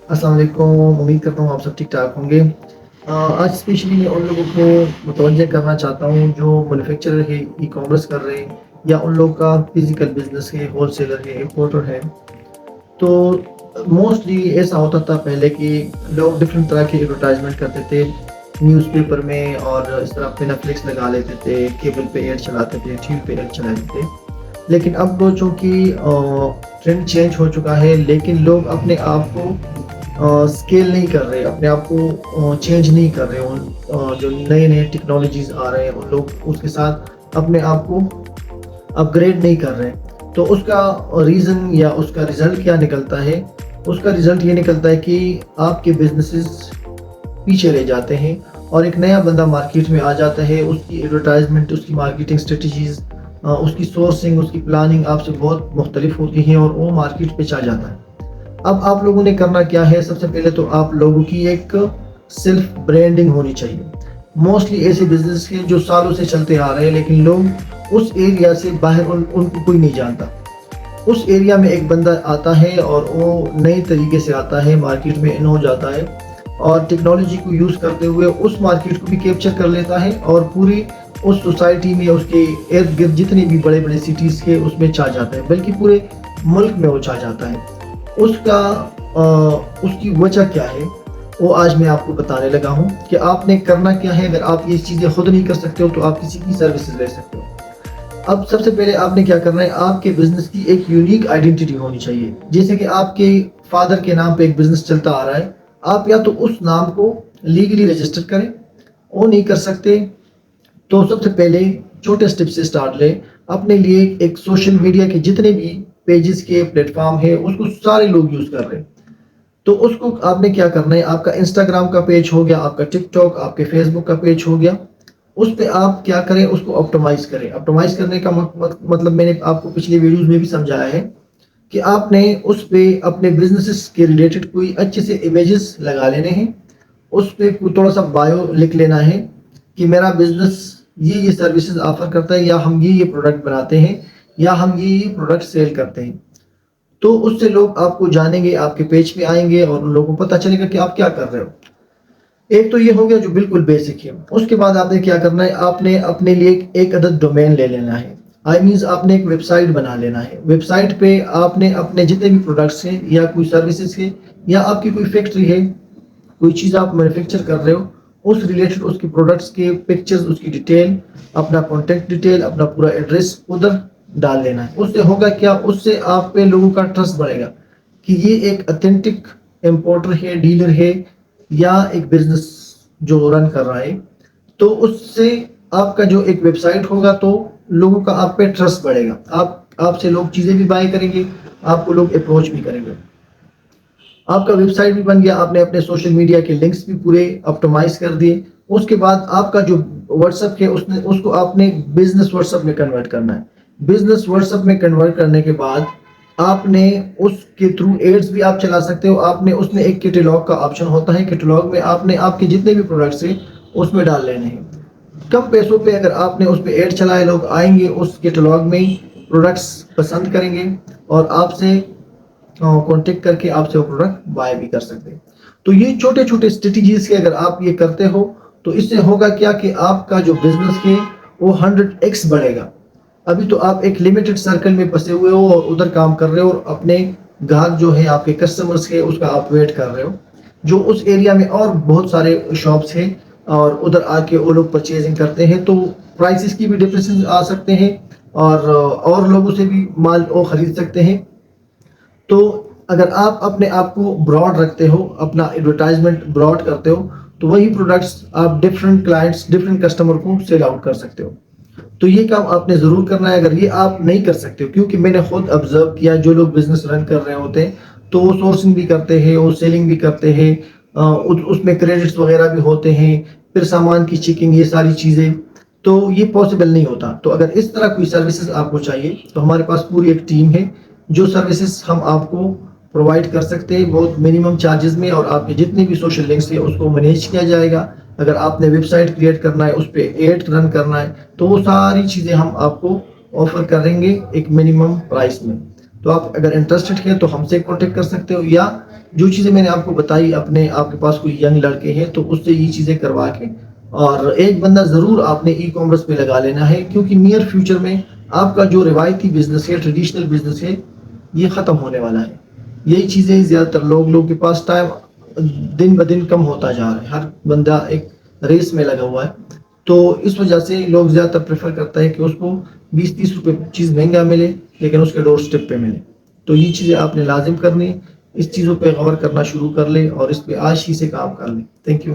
अस्सलाम वालेकुम। उम्मीद करता हूँ आप सब ठीक ठाक होंगे। आज स्पेशली मैं उन लोगों को मुतवज्जह करना चाहता हूँ जो मैन्युफैक्चरर है, ई कॉमर्स कर रहे हैं, या उन लोग का फिजिकल बिजनेस है, होलसेलर है, इंपोर्टर है। तो मोस्टली ऐसा होता था पहले कि लोग डिफरेंट तरह के एडवर्टाइजमेंट करते थे न्यूज़पेपर में, और इस तरह पे नेटफ्लिक्स लगा लेते थे, केबल पे ऐड चलाते थे, टीवी पे ऐड चलाते थे। लेकिन अब तो चूँकि ट्रेंड चेंज हो चुका है, लेकिन लोग अपने आप को स्केल नहीं कर रहे, अपने आप को चेंज नहीं कर रहे। उन जो नए नए टेक्नोलॉजीज आ रहे हैं उन लोग उसके साथ अपने आप को अपग्रेड नहीं कर रहे। तो उसका रीज़न या उसका रिज़ल्ट क्या निकलता है? उसका रिज़ल्ट ये निकलता है कि आपके बिजनेसेस पीछे रह जाते हैं, और एक नया बंदा मार्केट में आ जाता है। उसकी एडवर्टाइजमेंट, उसकी मार्केटिंग स्ट्रेटजीज़, उसकी सोर्सिंग, उसकी प्लानिंग आपसे बहुत मुख्तलिफ होती हैं, और वो मार्केट पे छा जाता है। अब आप लोगों ने करना क्या है? सबसे पहले तो आप लोगों की एक सेल्फ ब्रांडिंग होनी चाहिए। मोस्टली ऐसे बिजनेस हैं जो सालों से चलते आ रहे हैं, लेकिन लोग उस एरिया से बाहर उनको कोई नहीं जानता। उस एरिया में एक बंदा आता है और वो नए तरीके से आता है, मार्केट में इन हो जाता है, और टेक्नोलॉजी को यूज़ करते हुए उस मार्केट को भी कैप्चर कर लेता है, और पूरी उस सोसाइटी में, उसके इर्द गिर्द जितने भी बड़े बड़े सिटीज़ के उसमें छा जाता है, बल्कि पूरे मुल्क में वो छा जाता है। उसका उसकी वजह क्या है, वो आज मैं आपको बताने लगा हूँ कि आपने करना क्या है। अगर आप ये चीज़ें खुद नहीं कर सकते हो तो आप किसी की सर्विसेज ले सकते हो। अब सबसे पहले आपने क्या करना है, आपके बिजनेस की एक यूनिक आइडेंटिटी होनी चाहिए। जैसे कि आपके फादर के नाम पे एक बिजनेस चलता आ रहा है, आप या तो उस नाम को लीगली रजिस्टर करें, वो नहीं कर सकते तो सबसे पहले छोटे स्टेप से स्टार्ट लें। अपने लिए एक सोशल मीडिया के जितने भी पेजेस के प्लेटफॉर्म है उसको सारे लोग यूज़ कर रहे हैं। तो उसको आपने क्या करना है, आपका इंस्टाग्राम का पेज हो गया, आपका टिकटॉक, आपके फेसबुक का पेज हो गया, उस पे आप क्या करें, उसको ऑप्टिमाइज करें। ऑप्टिमाइज करने का मतलब मैंने आपको पिछले वीडियोस में भी समझाया है कि आपने उस पे अपने बिजनेसेस के रिलेटेड कोई अच्छे से इमेजेस लगा लेने हैं। उस पे थोड़ा सा बायो लिख लेना है कि मेरा बिजनेस ये सर्विसेज ऑफर करता है, या हम ये प्रोडक्ट बनाते हैं, या हम ये प्रोडक्ट सेल करते हैं। तो उससे लोग आपको जानेंगे, आपके पेज पे आएंगे, और उन लोगों को पता चलेगा कि आप क्या कर रहे हो। एक तो ये हो गया जो बिल्कुल बेसिक है। उसके बाद आपने क्या करना है, आपने अपने लिए एक अदद डोमेन ले लेना है। आई मीन्स आपने एक वेबसाइट बना लेना है। वेबसाइट पे आपने अपने जितने भी प्रोडक्ट्स हैं, या कोई सर्विसेज है, या आपकी कोई फैक्ट्री है, कोई चीज़ आप मैन्युफैक्चर कर रहे हो, उस रिलेटेड उसकी प्रोडक्ट्स के पिक्चर्स, उसकी डिटेल, अपना कॉन्टेक्ट डिटेल, अपना पूरा एड्रेस उधर डाल लेना है। उससे होगा क्या, उससे आप पे लोगों का ट्रस्ट बढ़ेगा कि ये एक ऑथेंटिक इम्पोर्टर है, डीलर है, या एक बिजनेस जो रन कर रहा है। तो उससे आपका जो एक वेबसाइट होगा, तो लोगों का आप पे ट्रस्ट बढ़ेगा, आपसे लोग चीज़ें भी बाय करेंगे, आपको लोग अप्रोच भी करेंगे। आपका वेबसाइट भी बन गया, आपने अपने सोशल मीडिया के लिंक्स भी पूरे ऑप्टिमाइज कर दिए। उसके बाद आपका जो व्हाट्सएप है उसको आपने बिजनेस व्हाट्सएप में कन्वर्ट करना है। बिजनेस व्हाट्सएप में कन्वर्ट करने के बाद आपने उसके थ्रू एड्स भी आप चला सकते हो। आपने उसमें एक कैटलॉग का ऑप्शन होता है, कैटलॉग में आपने आपके जितने भी प्रोडक्ट्स हैं उसमें डाल लेने हैं। कम पैसों पे अगर आपने उस पर एड चलाए, लोग आएंगे उस कैटलॉग में, प्रोडक्ट्स पसंद करेंगे, और आपसे कांटेक्ट करके आपसे वो प्रोडक्ट बाय भी कर सकते हैं। तो ये छोटे छोटे स्ट्रेटजीज के अगर आप ये करते हो, तो इससे होगा क्या कि आपका जो बिजनेस है वो 100x बढ़ेगा। अभी तो आप एक लिमिटेड सर्कल में फंसे हुए हो और उधर काम कर रहे हो, और अपने ग्राहक जो है, आपके कस्टमर्स के, उसका आप वेट कर रहे हो। जो उस एरिया में और बहुत सारे शॉप्स हैं, और उधर आके वो लोग परचेजिंग करते हैं, तो प्राइसेस की भी डिफरेंसेस आ सकते हैं, और लोगों से भी माल वो खरीद सकते हैं। तो अगर आप अपने आप को ब्रॉड रखते हो, अपना एडवर्टाइजमेंट ब्रॉड करते हो, तो वही प्रोडक्ट्स आप डिफरेंट क्लाइंट्स, डिफरेंट कस्टमर को सेल आउट कर सकते हो। तो ये काम आपने ज़रूर करना है। अगर ये आप नहीं कर सकते हो, क्योंकि मैंने खुद ऑब्जर्व किया, जो लोग बिजनेस रन कर रहे होते हैं तो वो सोर्सिंग भी करते हैं, वो सेलिंग भी करते हैं, उसमें क्रेडिट्स वगैरह भी होते हैं, फिर सामान की चेकिंग, ये सारी चीज़ें, तो ये पॉसिबल नहीं होता। तो अगर इस तरह कोई सर्विसेज आपको चाहिए, तो हमारे पास पूरी एक टीम है जो सर्विसेज हम आपको प्रोवाइड कर सकते हैं बहुत मिनिमम चार्जेस में, और आपके जितने भी सोशल लिंक्स हैं उसको मैनेज किया जाएगा। अगर आपने वेबसाइट क्रिएट करना है, उस पर एड रन करना है, तो वो सारी चीज़ें हम आपको ऑफर करेंगे एक मिनिमम प्राइस में। تو آپ اگر انٹرسٹڈ ہیں تو ہم سے کانٹیکٹ کر سکتے ہو، یا جو چیزیں میں نے آپ کو بتائی آپ کے پاس کوئی ینگ لڑکے ہیں تو اس سے یہ چیزیں کروا کے، اور ایک بندہ ضرور آپ نے ای کامرس پہ لگا لینا ہے، کیونکہ نیئر فیوچر میں آپ کا جو روایتی بزنس ہے، ٹریڈیشنل بزنس ہے، یہ ختم ہونے والا ہے۔ یہی چیزیں زیادہ تر لوگ کے پاس ٹائم دن بدن کم ہوتا جا رہا ہے، ہر بندہ ایک ریس میں لگا ہوا ہے، تو اس وجہ سے لوگ زیادہ تر پریفر کرتا ہے کہ اس کو 20-30 روپے چیز مہنگا ملے لیکن اس کے ڈور سٹیپ پہ ملے۔ تو یہ چیزیں آپ نے لازم کرنی، اس چیزوں پہ غور کرنا شروع کر لیں اور اس پہ آج ہی سے کام کر لیں۔ Thank you.